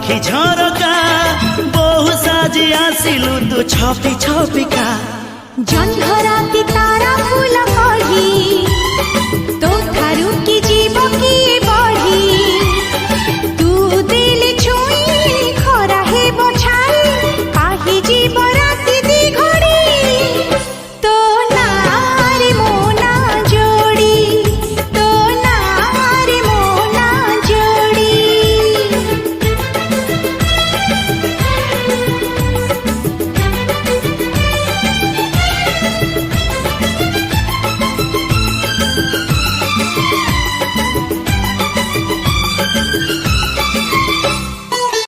आखि झरका बहु साजी आसिलु तू छपी छपिका जन्धरा की तारा फूला